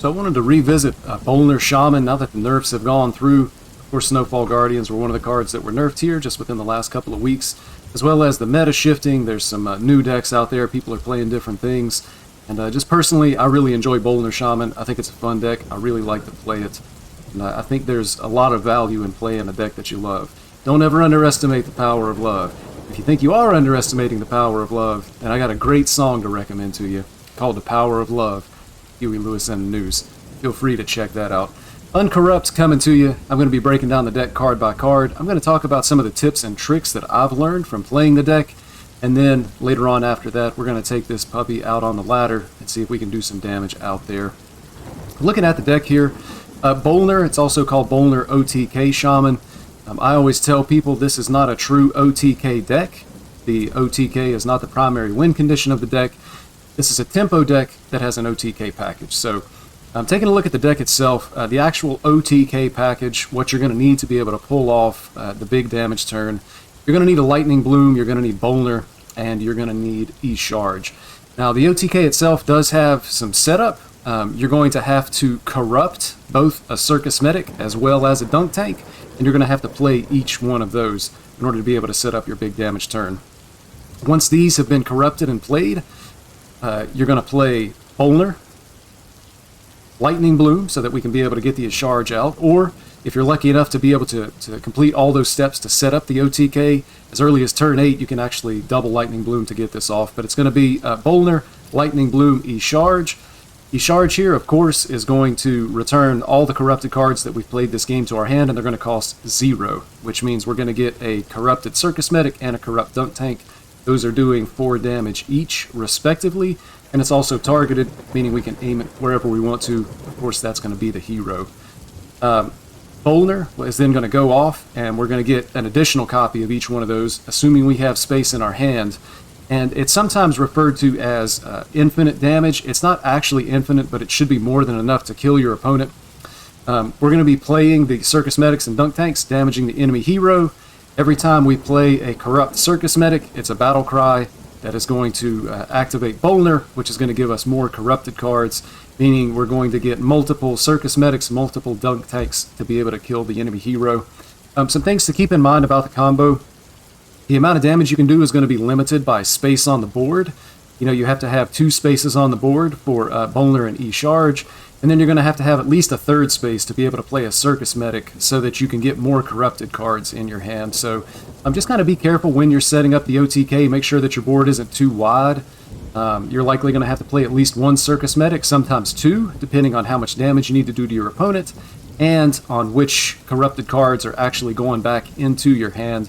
So I wanted to revisit Bolner Shaman now that the nerfs have gone through. Of course, Snowfall Guardians were one of the cards that were nerfed here just within the last couple of weeks, as well as the meta shifting. There's some new decks out there. People are playing different things. And just personally, I really enjoy Bolner Shaman. I think it's a fun deck. I really like to play it. And I think there's a lot of value in playing a deck that you love. Don't ever underestimate the power of love. If you think you are underestimating the power of love, then I got a great song to recommend to you called The Power of Love. Huey Lewis and the News. Feel free to check that out. Uncorrupt coming to you. I'm going to be breaking down the deck card by card. I'm going to talk about some of the tips and tricks that I've learned from playing the deck. And then later on after that, we're going to take this puppy out on the ladder and see if we can do some damage out there. Looking at the deck here, Bolner, it's also called Bolner OTK Shaman. I always tell people this is not a true OTK deck. The OTK is not the primary win condition of the deck. This is a tempo deck that has an OTK package. So taking a look at the deck itself, the actual OTK package, what you're going to need to be able to pull off the big damage turn, you're going to need a Lightning Bloom, you're going to need Bolner, and you're going to need E-Charge. Now the OTK itself does have some setup. You're going to have to corrupt both a Circus Medic as well as a Dunk Tank, and you're going to have to play each one of those in order to be able to set up your big damage turn. Once these have been corrupted and played, you're going to play Bolner, Lightning Bloom, so that we can be able to get the charge out, or if you're lucky enough to be able to complete all those steps to set up the OTK, as early as turn 8, you can actually double Lightning Bloom to get this off, but it's going to be Bolner, Lightning Bloom, E-Charge. E-Charge here, of course, is going to return all the corrupted cards that we've played this game to our hand, and they're going to cost 0, which means we're going to get a corrupted Circus Medic and a corrupt Dunk Tank. Those are doing 4 damage each, respectively, and it's also targeted, meaning we can aim it wherever we want to. Of course, that's going to be the hero. Bolner is then going to go off, and we're going to get an additional copy of each one of those, assuming we have space in our hand. And it's sometimes referred to as infinite damage. It's not actually infinite, but it should be more than enough to kill your opponent. We're going to be playing the Circus Medics and Dunk Tanks, damaging the enemy hero. Every time we play a corrupt Circus Medic, it's a battle cry that is going to activate Bolner, which is going to give us more corrupted cards, meaning we're going to get multiple Circus Medics, multiple Dunk Tanks to be able to kill the enemy hero. Some things to keep in mind about the combo. The amount of damage you can do is going to be limited by space on the board. You know, you have to have 2 spaces on the board for Bolner and E-Charge, and then you're going to have at least a 3rd space to be able to play a Circus Medic so that you can get more corrupted cards in your hand. So just kind of be careful when you're setting up the OTK. Make sure that your board isn't too wide. You're likely going to have to play at least 1 Circus Medic, sometimes 2, depending on how much damage you need to do to your opponent, and on which corrupted cards are actually going back into your hand.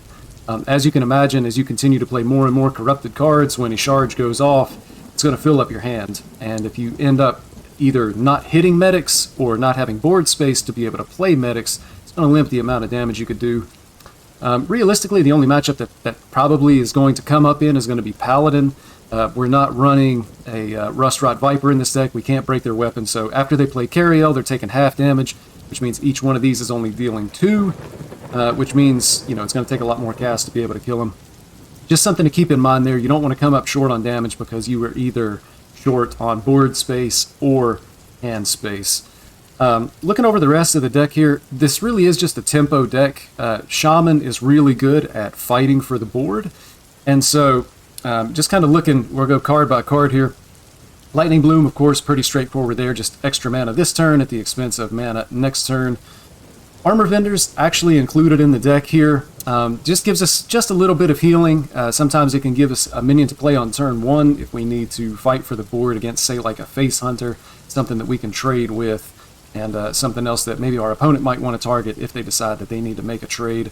As you can imagine, as you continue to play more and more corrupted cards, when a charge goes off, it's going to fill up your hand. And if you end up either not hitting medics or not having board space to be able to play medics, it's going to limit the amount of damage you could do. Realistically, the only matchup that probably is going to come up in is going to be Paladin. We're not running a Rustrot Viper in this deck. We can't break their weapon, so after they play Cariel, they're taking half damage, which means each one of these is only dealing 2. Which means, you know, it's going to take a lot more cast to be able to kill him. Just something to keep in mind there. You don't want to come up short on damage because you were either short on board space or hand space. Looking over the rest of the deck here, this really is just a tempo deck. Shaman is really good at fighting for the board. And so, just kind of looking, we'll go card by card here. Lightning Bloom, of course, pretty straightforward there. Just extra mana this turn at the expense of mana next turn. Armor Vendors actually included in the deck here. Just gives us just a little bit of healing. Sometimes it can give us a minion to play on turn 1 if we need to fight for the board against, say, like a Face Hunter, something that we can trade with, and something else that maybe our opponent might want to target if they decide that they need to make a trade.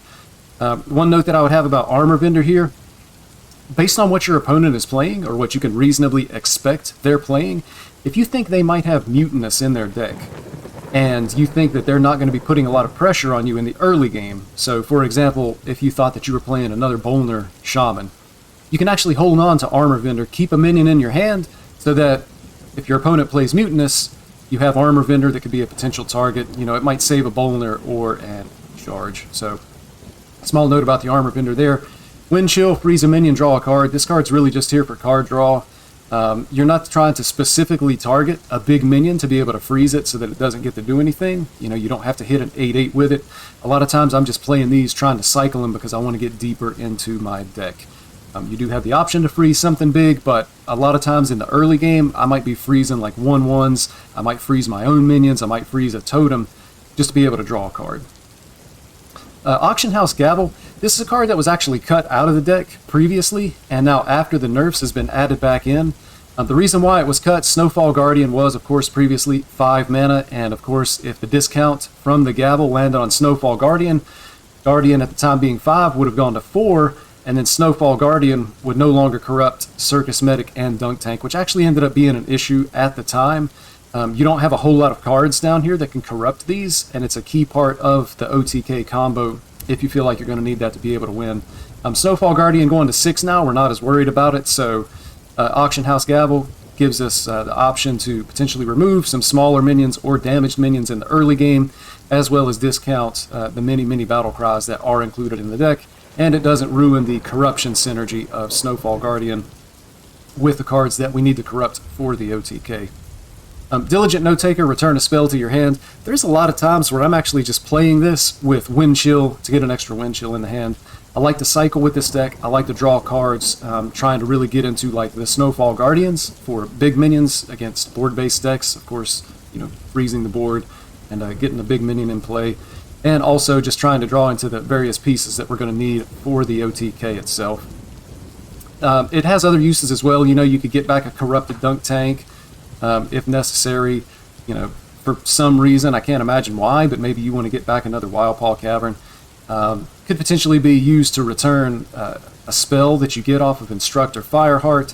One note that I would have about Armor Vendor here, based on what your opponent is playing, or what you can reasonably expect they're playing, if you think they might have Mutinous in their deck, and you think that they're not going to be putting a lot of pressure on you in the early game. So, for example, if you thought that you were playing another Bolner Shaman, you can actually hold on to Armor Vendor, keep a minion in your hand, so that if your opponent plays Mutinous, you have Armor Vendor that could be a potential target. You know, it might save a Bolner or an charge. So, small note about the Armor Vendor there. Wind Chill, freeze a minion, draw a card. This card's really just here for card draw. You're not trying to specifically target a big minion to be able to freeze it so that it doesn't get to do anything. You don't have to hit an 8/8 with it. A lot of times I'm just playing these trying to cycle them because I want to get deeper into my deck. You do have the option to freeze something big, but a lot of times in the early game, I might be freezing like 1/1s. I might freeze my own minions. I might freeze a totem just to be able to draw a card. Auction House Gavel. This is a card that was actually cut out of the deck previously, and now after the nerfs has been added back in. The reason why it was cut, Snowfall Guardian was, of course, previously 5 mana, and of course, if the discount from the Gavel landed on Snowfall Guardian, Guardian at the time being 5 would have gone to 4, and then Snowfall Guardian would no longer corrupt Circus Medic and Dunk Tank, which actually ended up being an issue at the time. You don't have a whole lot of cards down here that can corrupt these, and it's a key part of the OTK combo if you feel like you're going to need that to be able to win. Snowfall Guardian going to 6 now, we're not as worried about it, so Auction House Gavel gives us the option to potentially remove some smaller minions or damaged minions in the early game, as well as discount the many battle cries that are included in the deck, and it doesn't ruin the corruption synergy of Snowfall Guardian with the cards that we need to corrupt for the OTK. Diligent Note Taker, return a spell to your hand. There's a lot of times where I'm actually just playing this with Wind Chill to get an extra Wind Chill in the hand. I like to cycle with this deck. I like to draw cards, trying to really get into like the Snowfall Guardians for big minions against board-based decks. Of course, freezing the board and getting the big minion in play. And also just trying to draw into the various pieces that we're going to need for the OTK itself. It has other uses as well. You could get back a corrupted Dunk Tank if necessary. For some reason, I can't imagine why, but maybe you want to get back another Wildpaw Cavern. Could potentially be used to return a spell that you get off of Instructor Fireheart.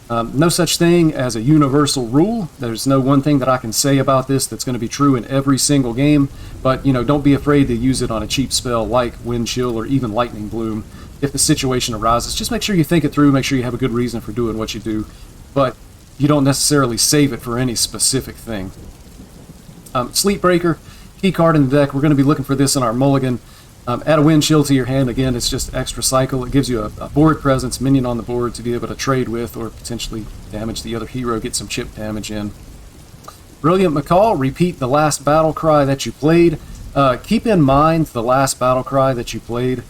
No such thing as a universal rule. There's no one thing that I can say about this that's going to be true in every single game, but don't be afraid to use it on a cheap spell like Wind Chill or even Lightning Bloom if the situation arises. Just make sure you think it through, make sure you have a good reason for doing what you do, but you don't necessarily save it for any specific thing. Sleepbreaker, key card in the deck. We're going to be looking for this in our mulligan. Add a Wind Chill to your hand. Again, it's just extra cycle. It gives you a board presence, minion on the board to be able to trade with or potentially damage the other hero, get some chip damage in. Brilliant Macaw, repeat the last battle cry that you played. Keep in mind the last battle cry that you played.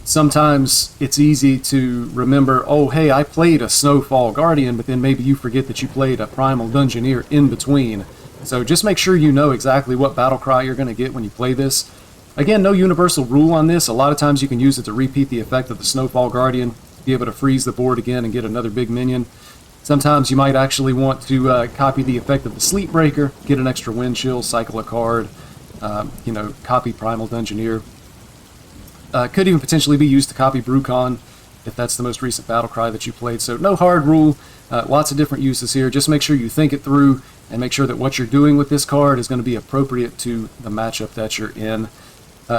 Sometimes it's easy to remember, oh hey, I played a Snowfall Guardian, but then maybe you forget that you played a Primal Dungeoneer in between. So just make sure you know exactly what battle cry you're going to get when you play this. Again, no universal rule on this. A lot of times you can use it to repeat the effect of the Snowfall Guardian, be able to freeze the board again and get another big minion. Sometimes you might actually want to copy the effect of the Sleepbreaker, get an extra Wind Chill, cycle a card, copy Primal Dungeoneer. Could even potentially be used to copy Brucon if that's the most recent battle cry that you played. So no hard rule, lots of different uses here. Just make sure you think it through and make sure that what you're doing with this card is going to be appropriate to the matchup that you're in.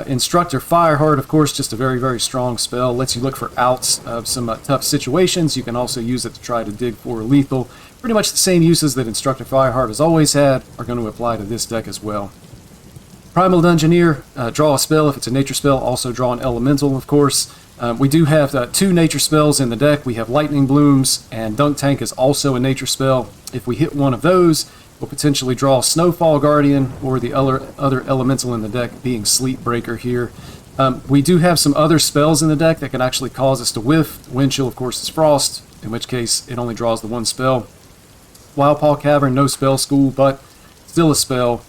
Instructor Fireheart, of course, just a very strong spell. Lets you look for outs of some tough situations. You can also use it to try to dig for lethal. Pretty much the same uses that Instructor Fireheart has always had are going to apply to this deck as well. Primal Dungeoneer, draw a spell if it's a nature spell. Also draw an elemental, of course. We do have 2 nature spells in the deck. We have Lightning Blooms, and Dunk Tank is also a nature spell. If we hit one of those, we'll potentially draw Snowfall Guardian or the other elemental in the deck, being Sleepbreaker here. We do have some other spells in the deck that can actually cause us to whiff. Wind Chill, of course, is Frost, in which case it only draws the 1 spell. Wildpaw Cavern, no spell school, but still a spell.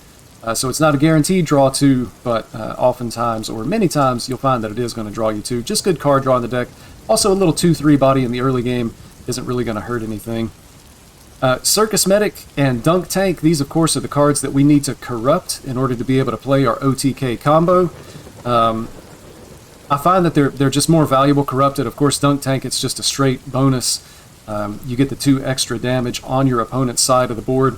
So it's not a guaranteed draw 2, but oftentimes, or many times, you'll find that it is going to draw you 2. Just good card draw in the deck. Also, a little 2/3 body in the early game isn't really going to hurt anything. Circus Medic and Dunk Tank, these of course are the cards that we need to corrupt in order to be able to play our OTK combo. I find that they're just more valuable corrupted. Of course, Dunk Tank, it's just a straight bonus. You get the 2 extra damage on your opponent's side of the board.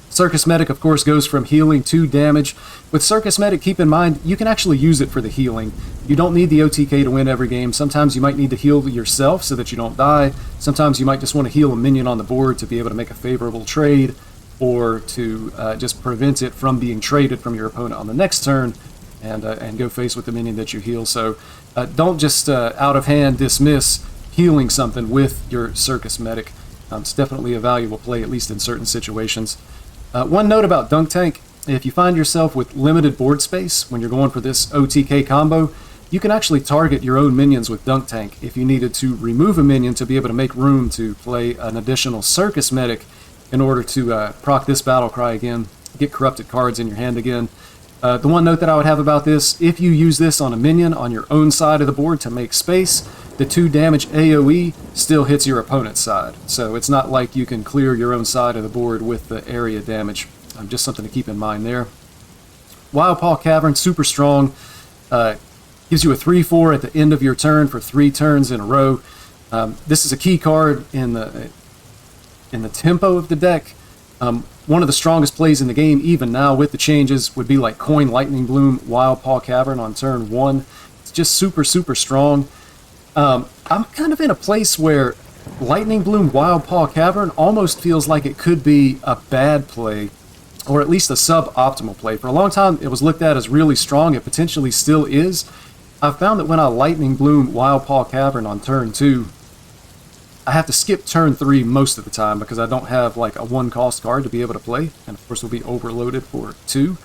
Circus Medic, of course, goes from healing to damage. With Circus Medic, keep in mind, you can actually use it for the healing. You don't need the OTK to win every game. Sometimes you might need to heal yourself so that you don't die. Sometimes you might just want to heal a minion on the board to be able to make a favorable trade, or to just prevent it from being traded from your opponent on the next turn, and go face with the minion that you heal. So don't just out of hand dismiss healing something with your Circus Medic. It's definitely a valuable play, at least in certain situations. One note about Dunk Tank: if you find yourself with limited board space when you're going for this OTK combo, you can actually target your own minions with Dunk Tank if you needed to remove a minion to be able to make room to play an additional Circus Medic in order to proc this battle cry again, get corrupted cards in your hand again. The one note that I would have about this: if you use this on a minion on your own side of the board to make space, the 2 damage AoE still hits your opponent's side. So it's not like you can clear your own side of the board with the area damage. Just something to keep in mind there. Wild Paw Cavern, super strong. Gives you a 3/4 at the end of your turn for 3 turns in a row. This is a key card in the tempo of the deck. One of the strongest plays in the game, even now with the changes, would be like Coin Lightning Bloom, Wild Paw Cavern on turn 1. It's just super, super strong. I'm kind of in a place where Lightning Bloom, Wild Paw Cavern almost feels like it could be a bad play, or at least a suboptimal play. For a long time, it was looked at as really strong. It potentially still is. I've found that when I Lightning Bloom Wild Paw Cavern on turn 2, I have to skip turn 3 most of the time because I don't have like a 1-cost card to be able to play, and of course will be overloaded for 2.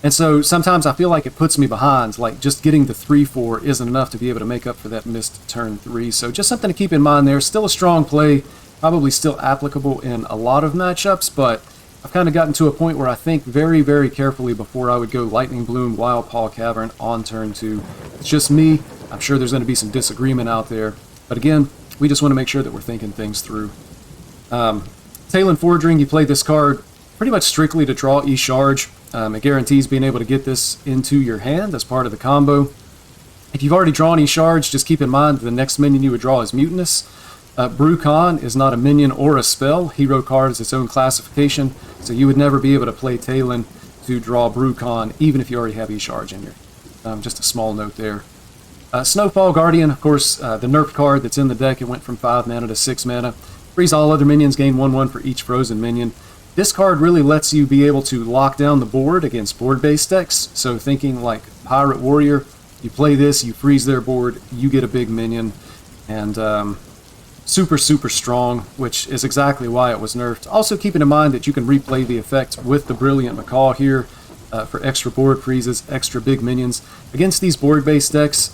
And so sometimes I feel like it puts me behind, like just getting the 3/4 isn't enough to be able to make up for that missed turn 3. So just something to keep in mind there. Still a strong play, probably still applicable in a lot of matchups, but I've kind of gotten to a point where I think very, very carefully before I would go Lightning Bloom, Wild Paw Cavern on turn 2. It's just me. I'm sure there's going to be some disagreement out there. But again, we just want to make sure that we're thinking things through. Talon Forging, you play this card pretty much strictly to draw E-Charge. It guarantees being able to get this into your hand as part of the combo. If you've already drawn E-Charge, just keep in mind that the next minion you would draw is Mutinous. Brucon is not a minion or a spell. Hero card is its own classification, so you would never be able to play Talon to draw Brucon, even if you already have E-Charge in your. Just a small note there. Snowfall Guardian, of course, the nerfed card that's in the deck. It went from 5 mana to 6 mana. Freeze all other minions, gain 1/1 for each frozen minion. This card really lets you be able to lock down the board against board-based decks. So thinking like Pirate Warrior, you play this, you freeze their board, you get a big minion, and super, super strong, which is exactly why it was nerfed. Also keeping in mind that you can replay the effect with the Brilliant Macaw here for extra board freezes, extra big minions. Against these board-based decks,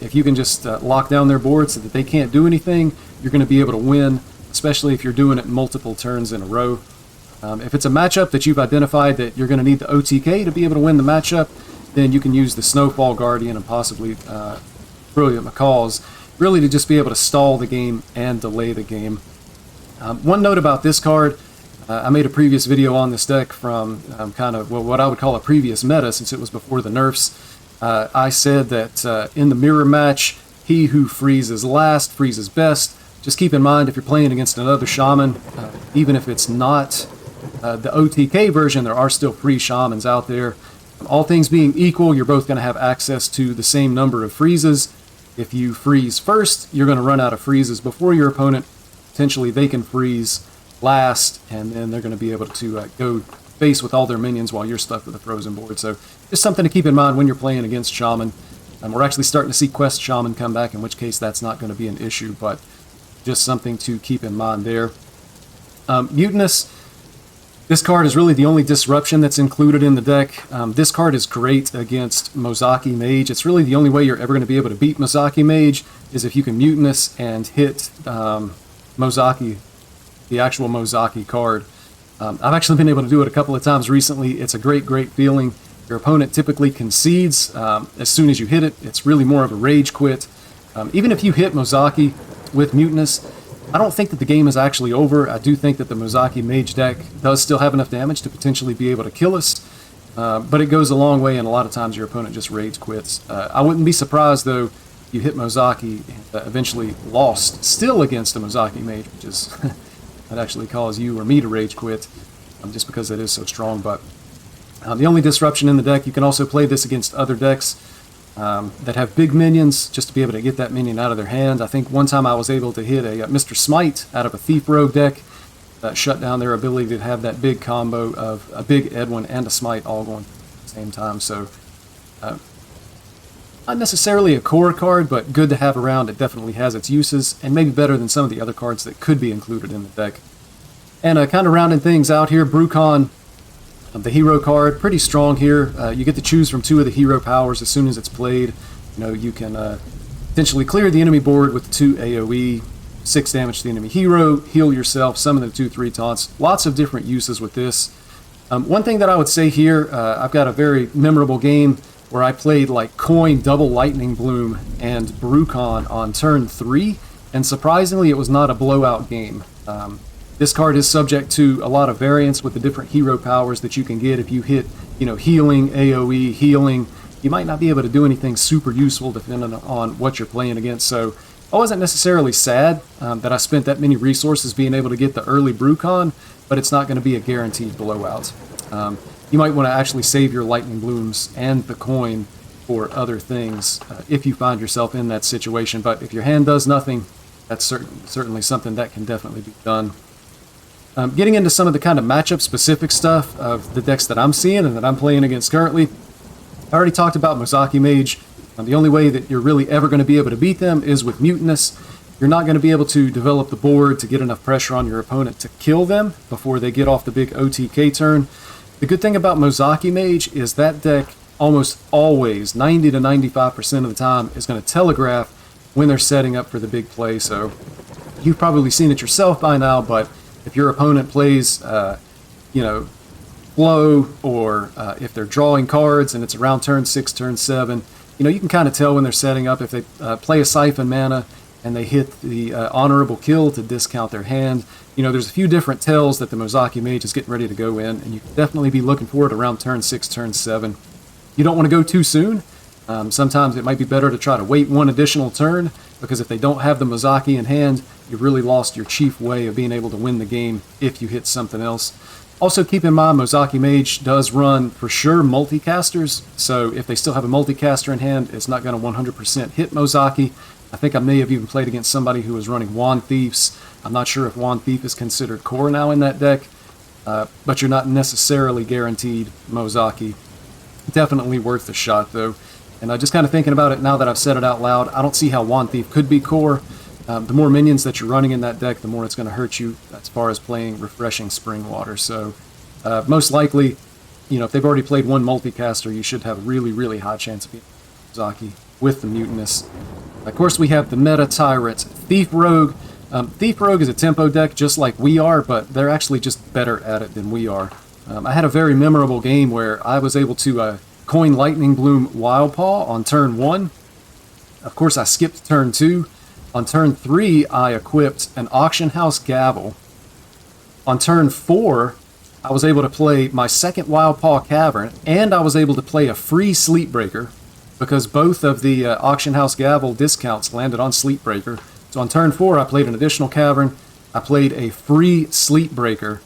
if you can just lock down their board so that they can't do anything, you're going to be able to win, especially if you're doing it multiple turns in a row. If it's a matchup that you've identified that you're going to need the OTK to be able to win the matchup, then you can use the Snowfall Guardian and possibly Brilliant Macaws, really to just be able to stall the game and delay the game. One note about this card, I made a previous video on this deck from kind of what I would call a previous meta, since it was before the nerfs. I said that in the mirror match, he who freezes last freezes best. Just keep in mind, if you're playing against another shaman, even if it's not the OTK version, there are still free shamans out there. All things being equal, you're both going to have access to the same number of freezes. If you freeze first, you're going to run out of freezes before your opponent. Potentially they can freeze last, and then they're going to be able to go face with all their minions while you're stuck with a frozen board. So just something to keep in mind when you're playing against shaman. And we're actually starting to see quest shaman come back, in which case that's not going to be an issue, but just something to keep in mind there. Mutinous. This card is really the only disruption that's included in the deck. This card is great against Mozaki Mage. It's really the only way you're ever going to be able to beat Mozaki Mage is if you can Mutinous and hit Mozaki, the actual Mozaki card. I've actually been able to do it a couple of times recently. It's a great, great feeling. Your opponent typically concedes as soon as you hit it. It's really more of a rage quit. Even if you hit Mozaki with Mutinous, I don't think that the game is actually over. I do think that the Mozaki Mage deck does still have enough damage to potentially be able to kill us, but it goes a long way, and a lot of times your opponent just rage quits. I wouldn't be surprised, though, if you hit Mozaki and eventually lost still against a Mozaki Mage, which is that actually cause you or me to rage quit, just because it is so strong. But the only disruption in the deck, you can also play this against other decks that have big minions, just to be able to get that minion out of their hand. I think one time I was able to hit a Mr. Smite out of a Thief Rogue deck that shut down their ability to have that big combo of a big Edwin and a Smite all going at the same time. So Not necessarily a core card, but good to have around. It definitely has its uses, and maybe better than some of the other cards that could be included in the deck. And kind of rounding things out here, Brucon, the hero card, pretty strong here. You get to choose from 2 of the hero powers as soon as it's played. You can potentially clear the enemy board with 2 AoE, 6 damage to the enemy hero, heal yourself, summon the 2/3 taunts. Lots of different uses with this. One thing that I would say here, I've got a very memorable game where I played like Coin, Double Lightning Bloom, and Brucon on turn 3, and surprisingly it was not a blowout game. This card is subject to a lot of variance with the different hero powers that you can get. If you hit, healing, AoE, healing, you might not be able to do anything super useful depending on what you're playing against. So I wasn't necessarily sad that I spent that many resources being able to get the early Brucon, but it's not going to be a guaranteed blowout. You might want to actually save your Lightning Blooms and the coin for other things if you find yourself in that situation. But if your hand does nothing, that's certainly something that can definitely be done. Getting into some of the kind of matchup-specific stuff of the decks that I'm seeing and that I'm playing against currently, I already talked about Mozaki Mage. The only way that you're really ever going to be able to beat them is with Mutinous. You're not going to be able to develop the board to get enough pressure on your opponent to kill them before they get off the big OTK turn. The good thing about Mozaki Mage is that deck almost always, 90 to 95% of the time, is going to telegraph when they're setting up for the big play. So you've probably seen it yourself by now, but if your opponent plays, flow, or if they're drawing cards and it's around turn 6, turn 7, you can kind of tell when they're setting up. If they play a Siphon Mana and they hit the honorable kill to discount their hand, there's a few different tells that the Mozaki Mage is getting ready to go in, and you can definitely be looking for it around turn 6, turn 7. You don't want to go too soon. Sometimes it might be better to try to wait one additional turn, because if they don't have the Mozaki in hand, you've really lost your chief way of being able to win the game if you hit something else. Also keep in mind, Mozaki Mage does run, for sure, multicasters, so if they still have a multicaster in hand, it's not going to 100% hit Mozaki. I think I may have even played against somebody who was running Wand Thieves. I'm not sure if Wand Thief is considered core now in that deck, but you're not necessarily guaranteed Mozaki. Definitely worth the shot, though. And just kind of thinking about it now that I've said it out loud, I don't see how Wand Thief could be core. The more minions that you're running in that deck, the more it's going to hurt you as far as playing Refreshing Spring Water. So most likely, if they've already played one multicaster, you should have a really, really high chance of being Mozaki with the Mutinous. Of course, we have the Meta Tyrant Thief Rogue. Thief Rogue is a tempo deck just like we are, but they're actually just better at it than we are. I had a very memorable game where I was able to coin Lightning Bloom Wildpaw on turn 1. Of course, I skipped turn 2. On turn 3, I equipped an Auction House Gavel. On turn 4, I was able to play my second Wildpaw Cavern, and I was able to play a free Sleepbreaker, because both of the Auction House Gavel discounts landed on Sleepbreaker. So on turn 4, I played an additional Cavern, I played a free Sleepbreaker,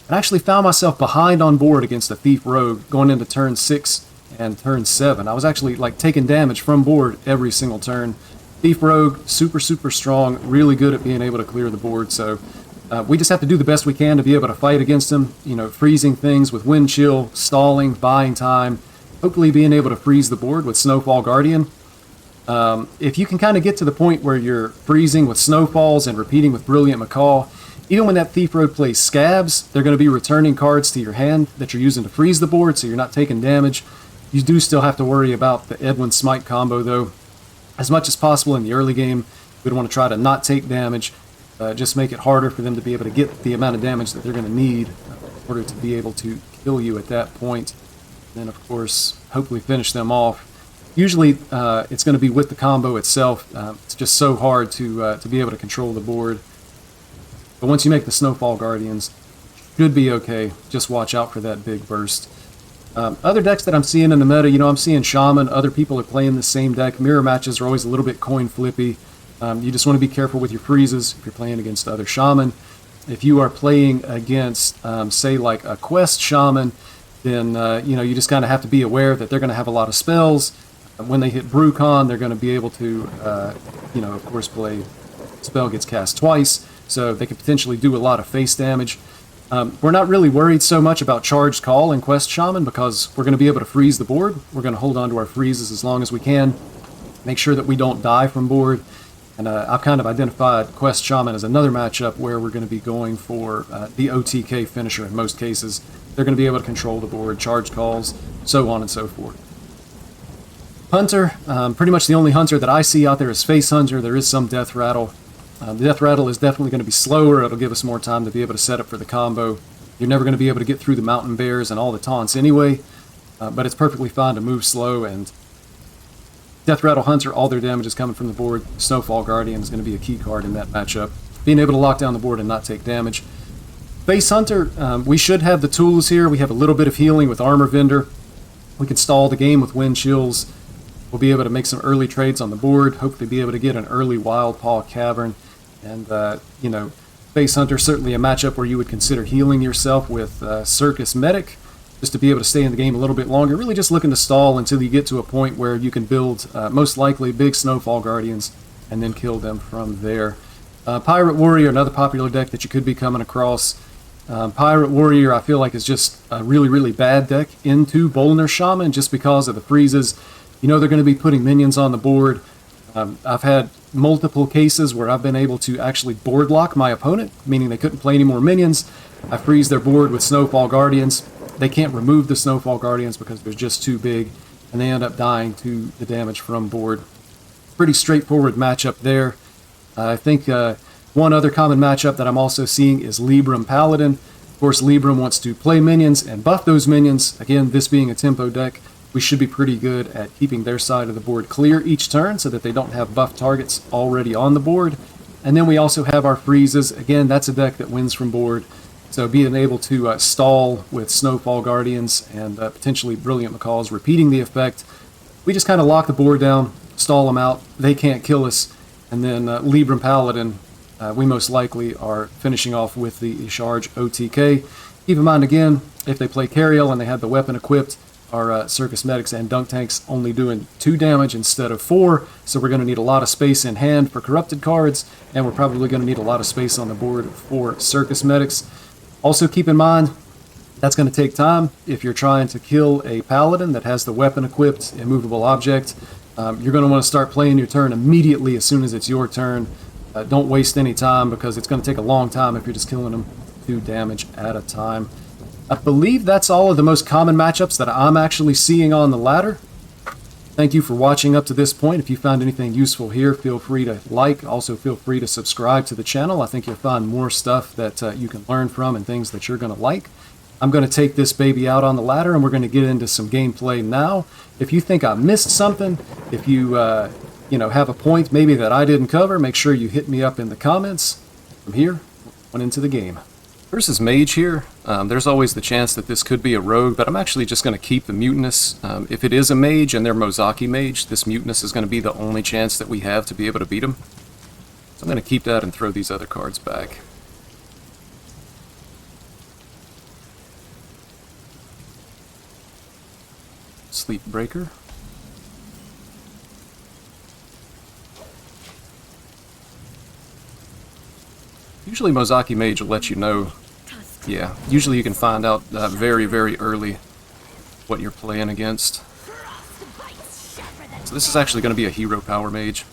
and actually found myself behind on board against a Thief Rogue going into turn 6 and turn 7. I was actually taking damage from board every single turn. Thief Rogue, super, super strong, really good at being able to clear the board, so we just have to do the best we can to be able to fight against him, freezing things with Wind Chill, stalling, buying time, hopefully being able to freeze the board with Snowfall Guardian. If you can kind of get to the point where you're freezing with Snowfalls and repeating with Brilliant Macaw, even when that Thief Rogue plays Scabs, they're going to be returning cards to your hand that you're using to freeze the board, so you're not taking damage. You do still have to worry about the Edwin Smite combo, though. As much as possible in the early game, we'd want to try to not take damage, just make it harder for them to be able to get the amount of damage that they're going to need in order to be able to kill you at that point. And then, of course, hopefully finish them off. Usually, it's going to be with the combo itself. It's just so hard to be able to control the board. But once you make the Snowfall Guardians, should be okay. Just watch out for that big burst. Other decks that I'm seeing in the meta, I'm seeing Shaman. Other people are playing the same deck. Mirror matches are always a little bit coin flippy. You just want to be careful with your freezes if you're playing against other Shaman. If you are playing against, say, like a Quest Shaman, then, you just kind of have to be aware that they're going to have a lot of spells. When they hit Brucon, they're going to be able to, of course, play spell gets cast twice, so they could potentially do a lot of face damage. We're not really worried so much about Charged Call in Quest Shaman because we're going to be able to freeze the board. We're going to hold on to our freezes as long as we can. make sure that we don't die from board. And I've kind of identified Quest Shaman as another matchup where we're going to be going for the OTK finisher in most cases. They're going to be able to control the board, charge calls, so on and so forth. Hunter, pretty much the only Hunter that I see out there is Face Hunter. There is some Death Rattle. The Death Rattle is definitely going to be slower. It'll give us more time to be able to set up for the combo. You're never going to be able to get through the Mountain Bears and all the taunts anyway, but it's perfectly fine to move slow. And Death Rattle Hunter, all their damage is coming from the board. Snowfall Guardian is going to be a key card in that matchup. Being able to lock down the board and not take damage. Face Hunter, we should have the tools here. We have a little bit of healing with Armor Vendor. We can stall the game with Wind Chills. We'll be able to make some early trades on the board. Hopefully be able to get an early Wild Paw Cavern. And, you know, Face Hunter, certainly a matchup where you would consider healing yourself with Circus Medic, just to be able to stay in the game a little bit longer. Really just looking to stall until you get to a point where you can build, most likely, big Snowfall Guardians and then kill them from there. Pirate Warrior, another popular deck that you could be coming across. Pirate Warrior, I feel like, is just a really, really bad deck into Bolner Shaman just because of the freezes. You know they're going to be putting minions on the board. I've had multiple cases where I've been able to actually board lock my opponent, meaning they couldn't play any more minions. I freeze their board with Snowfall Guardians. They can't remove the Snowfall Guardians because they're just too big, and they end up dying to the damage from board. Pretty straightforward matchup there. I think one other common matchup that I'm also seeing is Libram Paladin. Of course, Libram wants to play minions and buff those minions. Again, this being a tempo deck, we should be pretty good at keeping their side of the board clear each turn so that they don't have buff targets already on the board. And then we also have our freezes. Again, that's a deck that wins from board. So being able to stall with Snowfall Guardians and potentially Brilliant Macaws, repeating the effect, we just kind of lock the board down, stall them out, they can't kill us, and then Libram Paladin, we most likely are finishing off with the Charge OTK. Keep in mind again, if they play Cariel and they have the weapon equipped, our Circus Medics and Dunk Tanks only doing 2 damage instead of 4, so we're going to need a lot of space in hand for corrupted cards, and we're probably going to need a lot of space on the board for Circus Medics. Also keep in mind, that's going to take time. If you're trying to kill a Paladin that has the weapon equipped, immovable object, you're going to want to start playing your turn immediately as soon as it's your turn. Don't waste any time because it's going to take a long time if you're just killing them 2 damage at a time. I believe that's all of the most common matchups that I'm actually seeing on the ladder. Thank you for watching up to this point. If you found anything useful here, feel free to like. Also, feel free to subscribe to the channel. I think you'll find more stuff that you can learn from and things that you're going to like. I'm going to take this baby out on the ladder, and we're going to get into some gameplay now. If you think I missed something, if you, have a point maybe that I didn't cover, make sure you hit me up in the comments. From here, on into the game. Versus Mage here, there's always the chance that this could be a rogue, but I'm actually just going to keep the Mutinous. If it is a Mage and they're Mozaki Mage, this Mutinous is going to be the only chance that we have to be able to beat him. So I'm going to keep that and throw these other cards back. Sleep Breaker. Usually Mozaki Mage will let you know. Yeah, usually you can find out very, very early what you're playing against. So this is actually going to be a Hero Power Mage.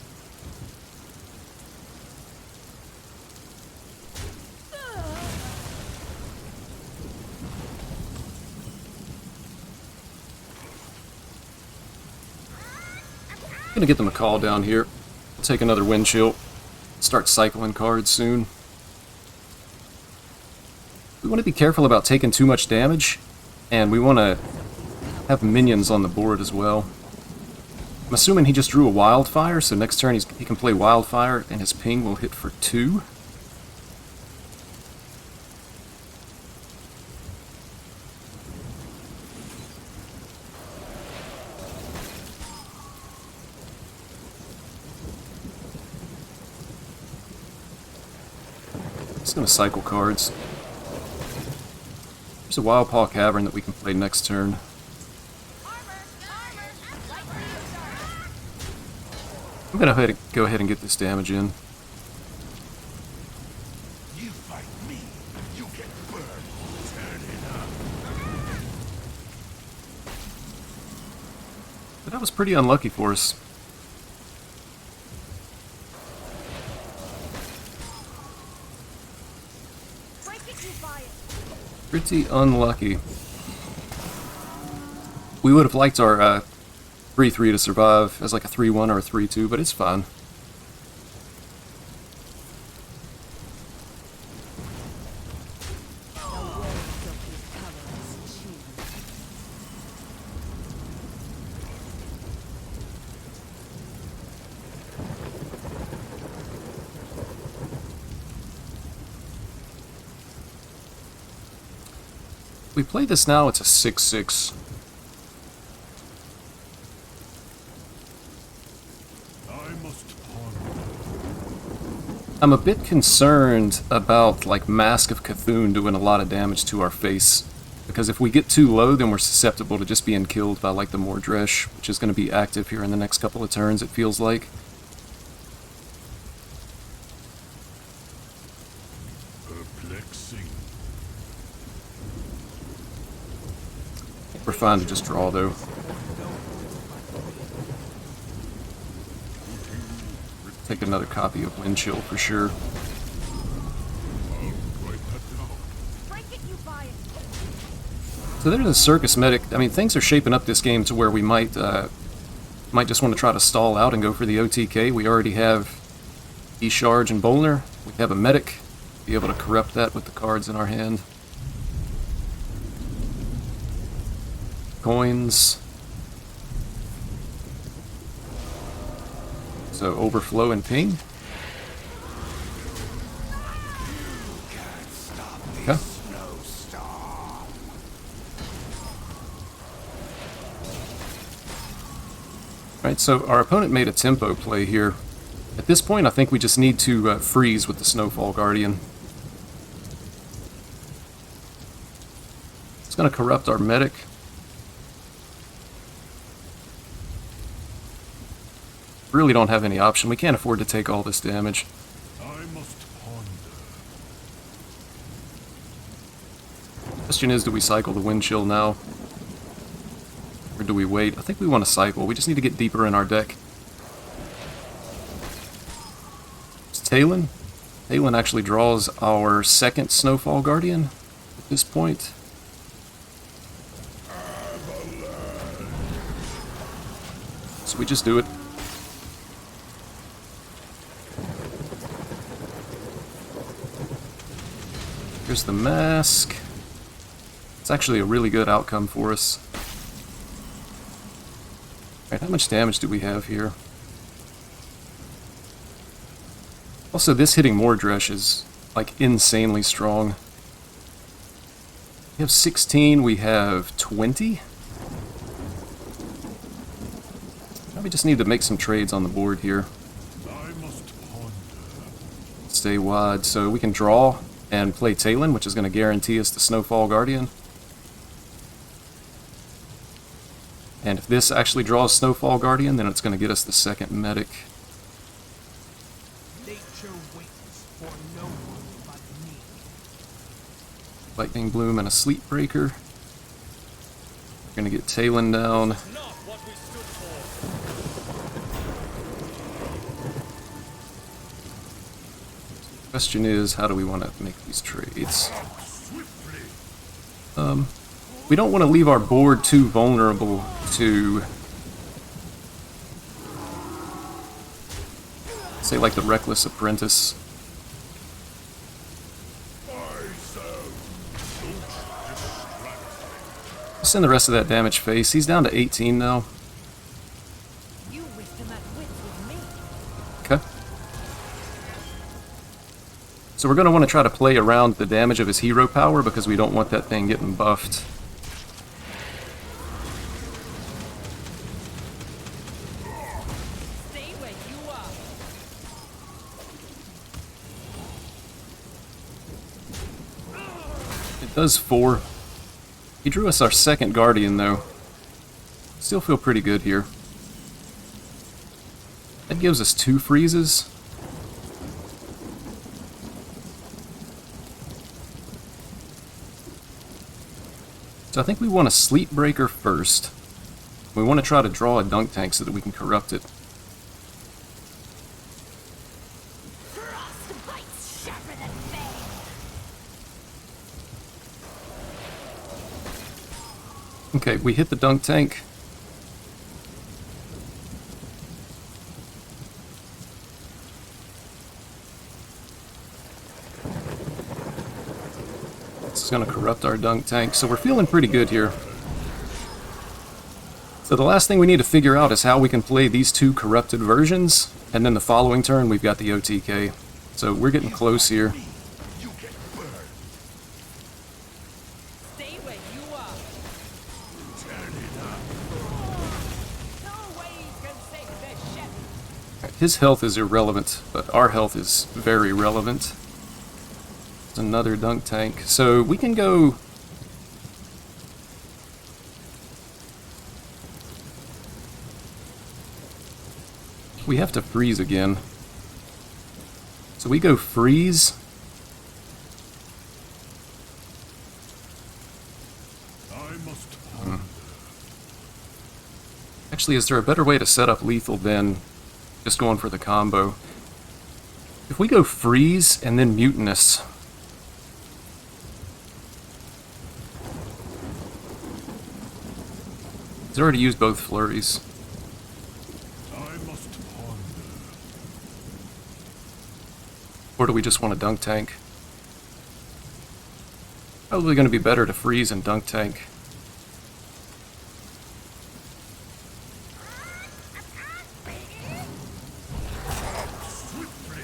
I'm going to get the Macaw down here. Take another Wind Chill. Start cycling cards soon. We want to be careful about taking too much damage, and we want to have minions on the board as well. I'm assuming he just drew a Wildfire, so next turn he can play Wildfire, and his ping will hit for 2. Just going to cycle cards. There's a Wild Paw Cavern that we can play next turn. I'm going to go ahead and get this damage in. You fight me, you get burned. Turn it up. But that was pretty unlucky for us. Pretty unlucky. We would have liked our 3-3 to survive as like a 3-1 or a 3-2, but it's fine. We play this now, it's a 6-6. I'm a bit concerned about like Mask of Cthulhu doing a lot of damage to our face. Because if we get too low, then we're susceptible to just being killed by like the Mordresh, which is going to be active here in the next couple of turns, it feels like. We're fine to just draw, though. Take another copy of Wind Chill for sure. So there's a Circus Medic. I mean, things are shaping up this game to where we might just want to try to stall out and go for the OTK. We already have E-Charge and Bolner. We have a Medic. Be able to corrupt that with the cards in our hand. Coins. So Overflow and Ping. Okay. Alright, so our opponent made a tempo play here. At this point, I think we just need to freeze with the Snowfall Guardian. It's going to corrupt our Medic. Really don't have any option. We can't afford to take all this damage. Question is, do we cycle the Wind Chill now? Or do we wait? I think we want to cycle. We just need to get deeper in our deck. It's Talon. Talon actually draws our second Snowfall Guardian at this point. So we just do it. Here's the Mask. It's actually a really good outcome for us. Alright, how much damage do we have here? Also, this hitting Mordresh is, like, insanely strong. We have 16, we have 20? Now we just need to make some trades on the board here. Stay wide, so we can draw and play Talon, which is going to guarantee us the Snowfall Guardian. And if this actually draws Snowfall Guardian, then it's going to get us the second Medic. Nature waits for no one but me. Lightning Bloom and a Sleep Breaker. We're going to get Talon down. Question is, how do we want to make these trades? We don't want to leave our board too vulnerable to, say, like the Reckless Apprentice. Send the rest of that damage face. He's down to 18 now. Okay. So we're going to want to try to play around the damage of his hero power because we don't want that thing getting buffed. Stay where you are. It does 4. He drew us our second Guardian, though. Still feel pretty good here. That gives us 2 freezes. So I think we want a Sleep Breaker first. We want to try to draw a Dunk Tank so that we can corrupt it. Okay, we hit the dunk tank. This is going to corrupt our dunk tank, so we're feeling pretty good here. So the last thing we need to figure out is how we can play these two corrupted versions, and then the following turn we've got the OTK. So we're getting close here. You get burned. Stay where you are. Turn it up. No way you can save this ship. His health is irrelevant, but our health is very relevant. There's another dunk tank. So we can go... We have to freeze again. So we go freeze. I must ponder. Actually, is there a better way to set up lethal than just going for the combo? If we go freeze and then mutinous... He's already used both flurries. I must ponder. Or do we just want a dunk tank? Probably going to be better to freeze and dunk tank. Swiftly.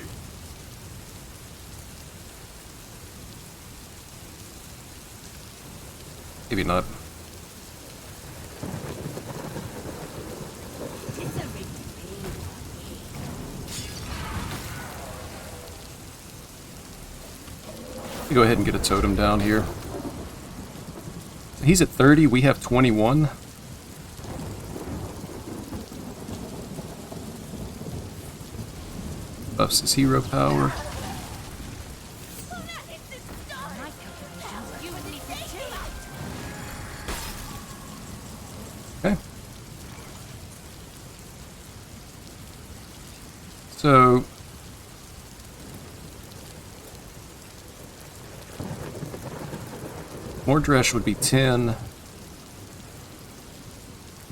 Maybe not. Go ahead and get a totem down here. He's at 30, we have 21. Buffs his hero power. Okay. So... Mordresh would be 10. We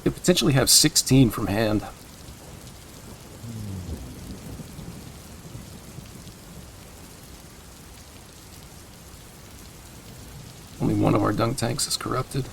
could potentially have 16 from hand. Only one of our dunk tanks is corrupted.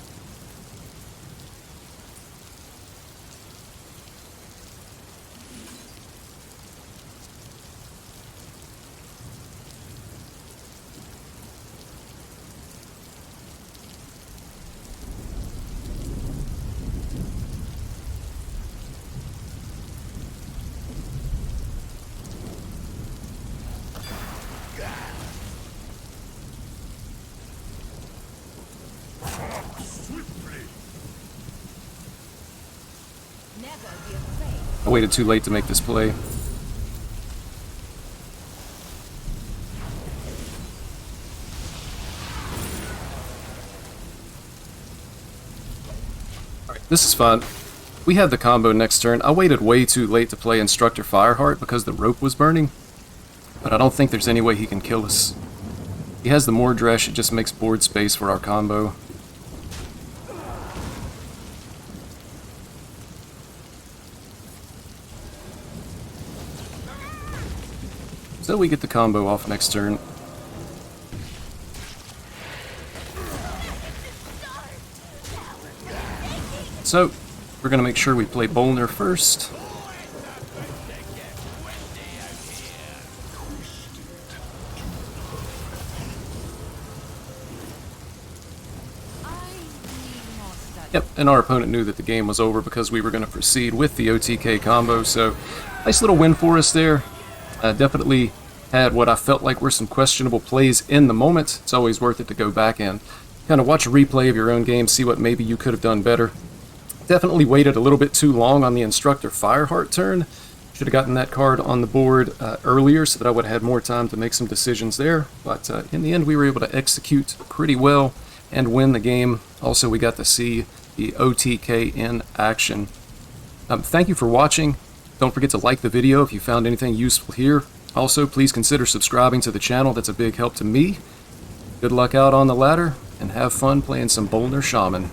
Swiftly. Never be afraid. I waited too late to make this play. Alright, this is fun. We had the combo next turn. I waited way too late to play Instructor Fireheart because the rope was burning. But I don't think there's any way he can kill us. He has the Mordresh, it just makes board space for our combo. So we get the combo off next turn. So, we're going to make sure we play Bolner first. Yep, and our opponent knew that the game was over because we were going to proceed with the OTK combo, so nice little win for us there. Definitely had what I felt like were some questionable plays in the moment. It's always worth it to go back and kind of watch a replay of your own game, see what maybe you could have done better. Definitely waited a little bit too long on the Instructor Fireheart turn. Should have gotten that card on the board earlier so that I would have had more time to make some decisions there. But in the end, we were able to execute pretty well and win the game. Also, we got to see the OTK in action. Thank you for watching. Don't forget to like the video if you found anything useful here. Also, please consider subscribing to the channel. That's a big help to me. Good luck out on the ladder, and have fun playing some Bolner Shaman.